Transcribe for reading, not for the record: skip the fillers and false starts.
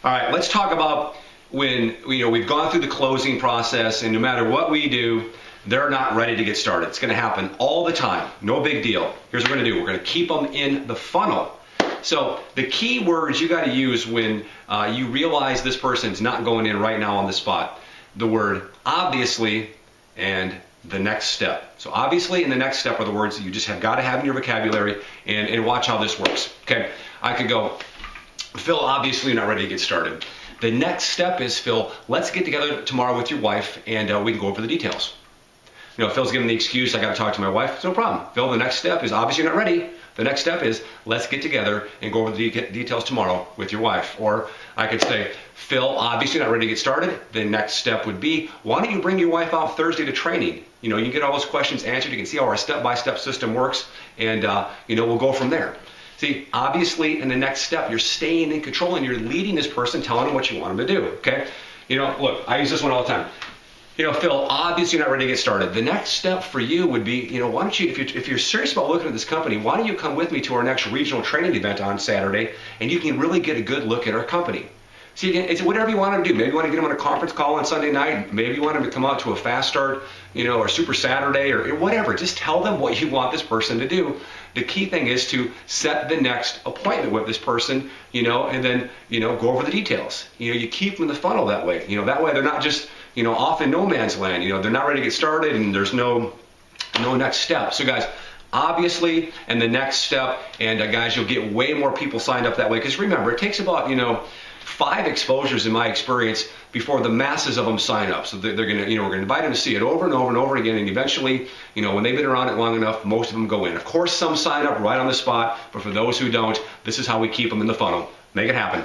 All right, let's talk about when we've gone through the closing process, and no matter what we do, they're not ready to get started. It's going to happen all the time. No big deal. Here's what we're going to do. We're going to keep them in the funnel. So the key words you got to use when you realize this person's not going in right now on the spot, the word obviously and the next step. So obviously and the next step are the words that you just have got to have in your vocabulary, and watch how this works. Okay, I could go, Phil, obviously you're not ready to get started. The next step is, Phil, let's get together tomorrow with your wife and we can go over the details. Phil's giving the excuse, I got to talk to my wife. It's no problem. Phil, the next step is, obviously you're not ready. The next step is, let's get together and go over the details tomorrow with your wife. Or I could say, Phil, obviously you're not ready to get started. The next step would be, why don't you bring your wife out Thursday to training? You can get all those questions answered. You can see how our step-by-step system works, and we'll go from there. See, obviously in the next step, you're staying in control and you're leading this person, telling them what you want them to do, okay? Look, I use this one all the time. Phil, obviously you're not ready to get started. The next step for you would be, why don't you, if you're serious about looking at this company, why don't you come with me to our next regional training event on Saturday, and you can really get a good look at our company. See, again, it's whatever you want to do. Maybe you want to get them on a conference call on Sunday night. Maybe you want them to come out to a fast start, or Super Saturday, or whatever. Just tell them what you want this person to do. The key thing is to set the next appointment with this person, and then, go over the details. You keep them in the funnel that way. That way they're not just, off in no man's land. They're not ready to get started and there's no next step. So guys, obviously, and the next step, and guys, you'll get way more people signed up that way. Because remember, it takes about, 5 exposures in my experience before the masses of them sign up. So they're going to, we're going to invite them to see it over and over and over again, and eventually, when they've been around it long enough, most of them go in. Of course, some sign up right on the spot, but for those who don't, this is how we keep them in the funnel. Make it happen.